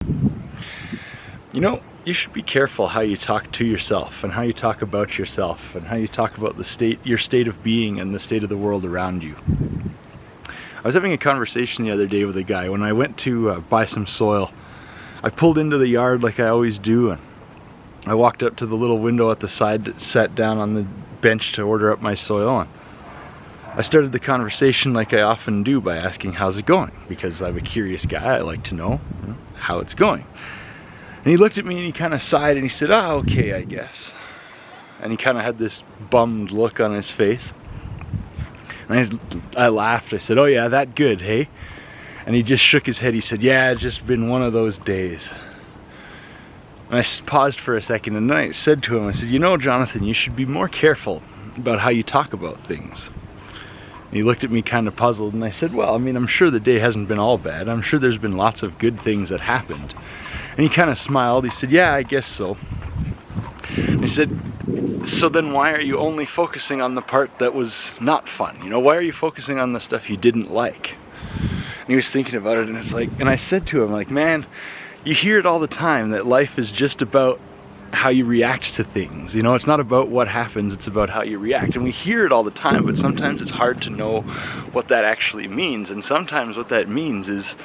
You know, you should be careful how you talk to yourself and how you talk about yourself and how you talk about your state of being and the state of the world around you. I was having a conversation the other day with a guy. When I went to buy some soil, I pulled into the yard like I always do, and I walked up to the little window at the side, sat down on the bench to order up my soil, and I started the conversation like I often do by asking, how's it going? Because I'm a curious guy, I like to know how it's going. And he looked at me and he kind of sighed and he said, okay, I guess. And he kind of had this bummed look on his face. And I laughed. I said, oh yeah, that good, hey? And he just shook his head. He said, yeah, it's just been one of those days. And I paused for a second and then I said to him, I said, you know, Jonathan, you should be more careful about how you talk about things. And he looked at me kind of puzzled and I said, well, I mean, I'm sure the day hasn't been all bad. I'm sure there's been lots of good things that happened. And he kind of smiled. He said, yeah, I guess so. And he said, so then why are you only focusing on the part that was not fun? You know, why are you focusing on the stuff you didn't like? And he was thinking about it, and it's like, and I said to him, like, man, you hear it all the time that life is just about how you react to things. You know, it's not about what happens, it's about how you react. And we hear it all the time, but sometimes it's hard to know what that actually means. And sometimes what that means is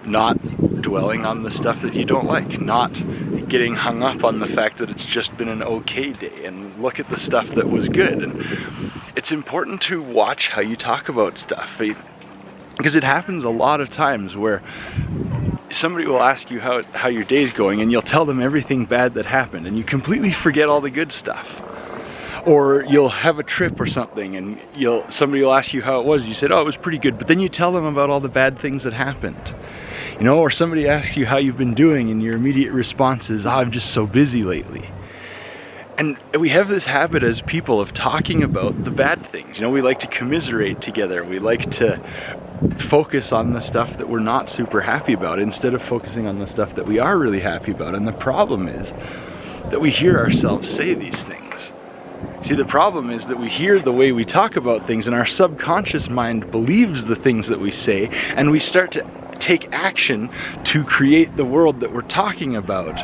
not dwelling on the stuff that you don't like, not getting hung up on the fact that it's just been an okay day, and look at the stuff that was good. And it's important to watch how you talk about stuff, because it happens a lot of times where somebody will ask you how your day's going, and you'll tell them everything bad that happened, and you completely forget all the good stuff. Or you'll have a trip or something, and somebody will ask you how it was. You said, oh, it was pretty good, but then you tell them about all the bad things that happened. You know, or somebody asks you how you've been doing, and your immediate response is, oh, I'm just so busy lately. And we have this habit as people of talking about the bad things. You know, we like to commiserate together. We like to focus on the stuff that we're not super happy about instead of focusing on the stuff that we are really happy about. And the problem is that we hear ourselves say these things. See, the problem is that we hear the way we talk about things, and our subconscious mind believes the things that we say, and we start to take action to create the world that we're talking about,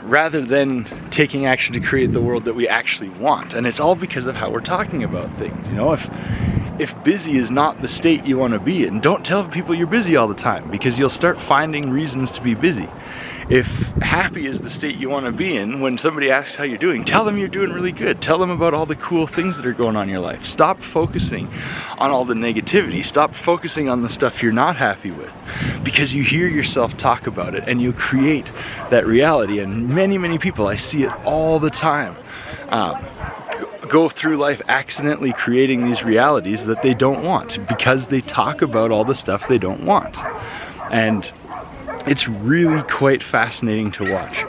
rather than taking action to create the world that we actually want. And it's all because of how we're talking about things. You know, if busy is not the state you want to be in, don't tell people you're busy all the time, because you'll start finding reasons to be busy. If happy is the state you want to be in, when somebody asks how you're doing, tell them you're doing really good. Tell them about all the cool things that are going on in your life. Stop focusing on all the negativity. Stop focusing on the stuff you're not happy with, because you hear yourself talk about it and you create that reality. And many, many people, I see it all the time, go through life accidentally creating these realities that they don't want, because they talk about all the stuff they don't want. And it's really quite fascinating to watch.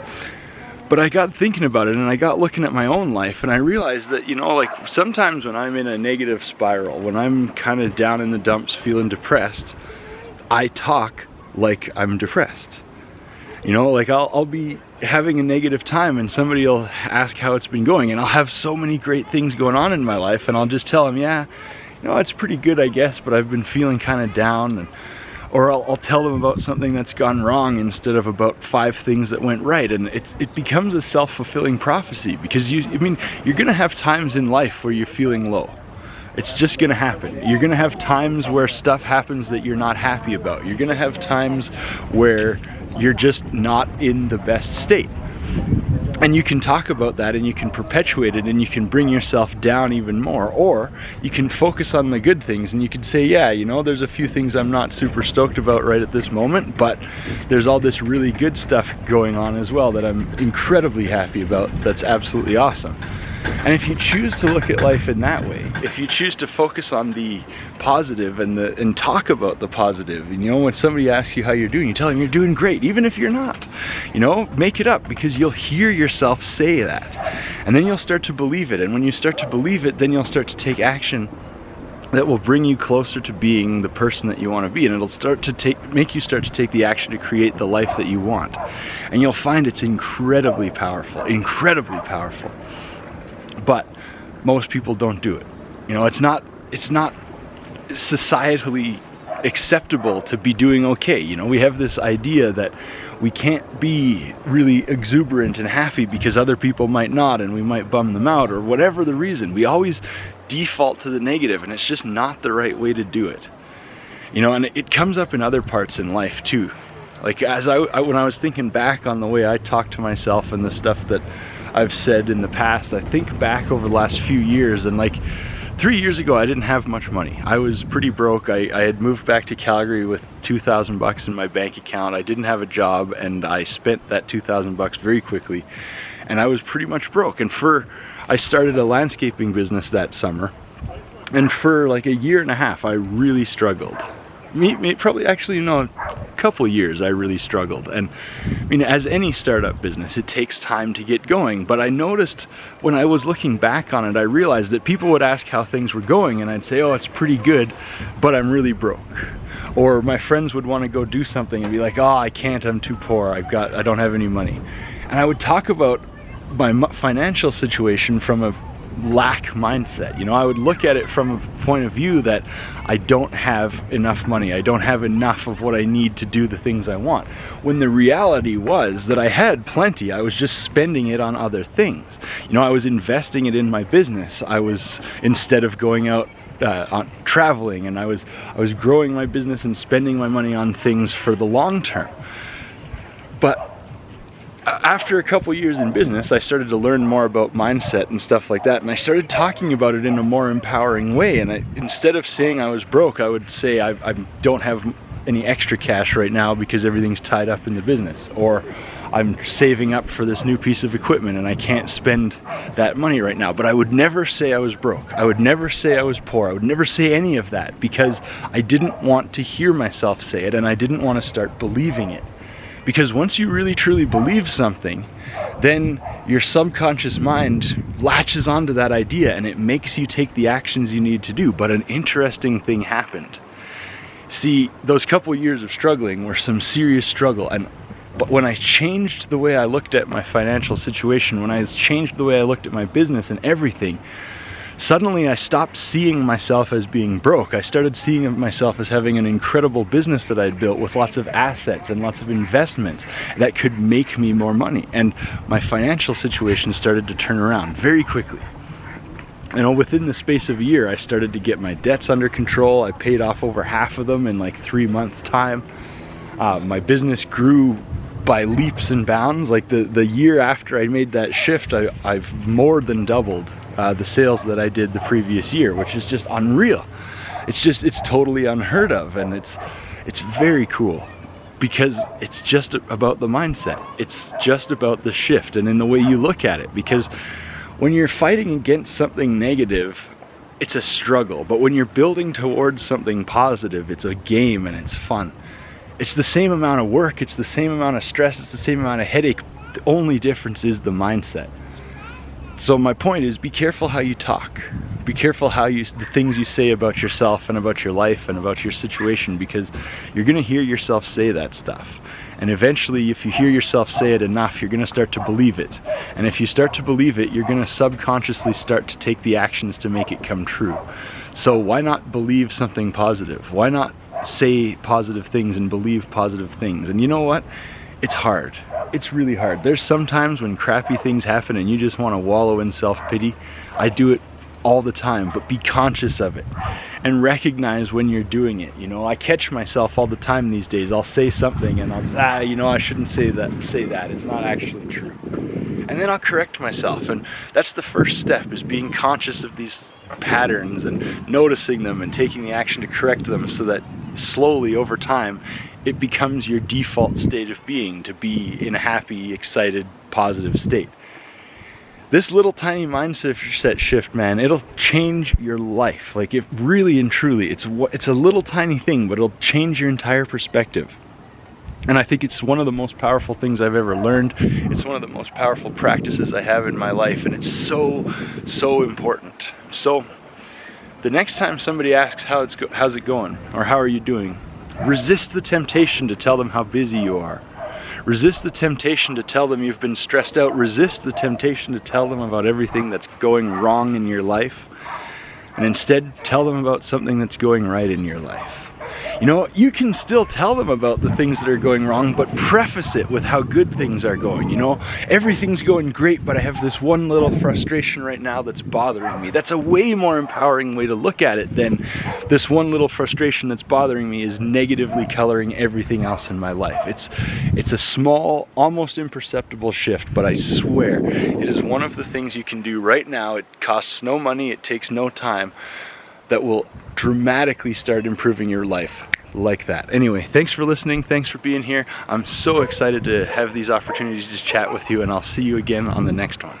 But I got thinking about it, and I got looking at my own life, and I realized that, you know, like sometimes when I'm in a negative spiral, when I'm kind of down in the dumps feeling depressed, I talk like I'm depressed. You know, like I'll be having a negative time and somebody will ask how it's been going, and I'll have so many great things going on in my life, and I'll just tell them, yeah, you know, it's pretty good, I guess, but I've been feeling kind of down. Or I'll tell them about something that's gone wrong instead of about 5 things that went right. And it becomes a self-fulfilling prophecy, because you're gonna have times in life where you're feeling low. It's just gonna happen. You're gonna have times where stuff happens that you're not happy about. You're gonna have times where you're just not in the best state. And you can talk about that, and you can perpetuate it, and you can bring yourself down even more. Or you can focus on the good things, and you can say, yeah, you know, there's a few things I'm not super stoked about right at this moment, but there's all this really good stuff going on as well that I'm incredibly happy about. That's absolutely awesome. And if you choose to look at life in that way, if you choose to focus on the positive and talk about the positive, and, you know, when somebody asks you how you're doing, you tell them you're doing great, even if you're not. You know, make it up, because you'll hear yourself say that, and then you'll start to believe it. And when you start to believe it, then you'll start to take action that will bring you closer to being the person that you want to be, and it'll start to make you start to take the action to create the life that you want. And you'll find it's incredibly powerful, incredibly powerful. But most people don't do it. You know, it's not societally acceptable to be doing okay. You know, we have this idea that we can't be really exuberant and happy because other people might not, and we might bum them out, or whatever the reason. We always default to the negative, and it's just not the right way to do it. You know, and it comes up in other parts in life too. Like when I was thinking back on the way I talk to myself and the stuff that I've said in the past, I think back over the last few years, and like 3 years ago I didn't have much money. I was pretty broke. I had moved back to Calgary with $2,000 in my bank account. I didn't have a job, and I spent that $2,000 very quickly, and I was pretty much broke. And I started a landscaping business that summer, and for like a year and a half I really struggled. Probably actually, no, a couple years I really struggled. And I mean, as any startup business, it takes time to get going. But I noticed when I was looking back on it, I realized that people would ask how things were going, and I'd say, oh, it's pretty good, but I'm really broke. Or my friends would want to go do something and be like, oh, I can't, I'm too poor, I don't have any money. And I would talk about my financial situation from a lack mindset. You know, I would look at it from a point of view that I don't have enough money, I don't have enough of what I need to do the things I want, when the reality was that I had plenty. I was just spending it on other things. You know, I was investing it in my business. I was, instead of going out on traveling, and I was growing my business and spending my money on things for the long term. But after a couple years in business, I started to learn more about mindset and stuff like that, and I started talking about it in a more empowering way. And instead of saying I was broke, I would say I don't have any extra cash right now because everything's tied up in the business, or I'm saving up for this new piece of equipment and I can't spend that money right now. But I would never say I was broke. I would never say I was poor. I would never say any of that, because I didn't want to hear myself say it, and I didn't want to start believing it. Because once you really truly believe something, then your subconscious mind latches onto that idea, and it makes you take the actions you need to do. But an interesting thing happened. See, those couple years of struggling were some serious struggle, but when I changed the way I looked at my financial situation, when I changed the way I looked at my business and everything, suddenly I stopped seeing myself as being broke. I started seeing myself as having an incredible business that I'd built with lots of assets and lots of investments that could make me more money. And my financial situation started to turn around very quickly. You know, within the space of a year, I started to get my debts under control. I paid off over half of them in like 3 months' time. My business grew by leaps and bounds. Like the year after I made that shift, I've more than doubled the sales that I did the previous year, which is just unreal. It's totally unheard of, and it's very cool, because it's just about the mindset. It's just about the shift and in the way you look at it. Because when you're fighting against something negative, it's a struggle. But when you're building towards something positive, it's a game and it's fun. It's the same amount of work, it's the same amount of stress, it's the same amount of headache. The only difference is the mindset. So my point is, be careful how you talk. Be careful the things you say about yourself and about your life and about your situation, because you're going to hear yourself say that stuff. And eventually, if you hear yourself say it enough, you're going to start to believe it. And if you start to believe it, you're going to subconsciously start to take the actions to make it come true. So why not believe something positive? Why not say positive things and believe positive things? And you know what? It's hard. It's really hard. There's sometimes when crappy things happen and you just want to wallow in self-pity. I do it all the time, but be conscious of it and recognize when you're doing it. You know, I catch myself all the time these days. I'll say something and I shouldn't say that. It's not actually true. And then I'll correct myself. And that's the first step, is being conscious of these patterns and noticing them and taking the action to correct them, so that slowly over time it becomes your default state of being, to be in a happy, excited, positive state. This little tiny mindset shift, man, it'll change your life. Like, it really and truly, it's a little tiny thing, but it'll change your entire perspective. And I think it's one of the most powerful things I've ever learned. It's one of the most powerful practices I have in my life, and it's so, so important. So the next time somebody asks how's it going, or how are you doing, resist the temptation to tell them how busy you are. Resist the temptation to tell them you've been stressed out. Resist the temptation to tell them about everything that's going wrong in your life. And instead, tell them about something that's going right in your life. You know, you can still tell them about the things that are going wrong, but preface it with how good things are going. You know, everything's going great, but I have this one little frustration right now that's bothering me. That's a way more empowering way to look at it than this one little frustration that's bothering me is negatively coloring everything else in my life. It's a small, almost imperceptible shift, but I swear it is one of the things you can do right now. It costs no money, it takes no time, that will dramatically start improving your life like that. Anyway, thanks for listening, thanks for being here. I'm so excited to have these opportunities to chat with you, and I'll see you again on the next one.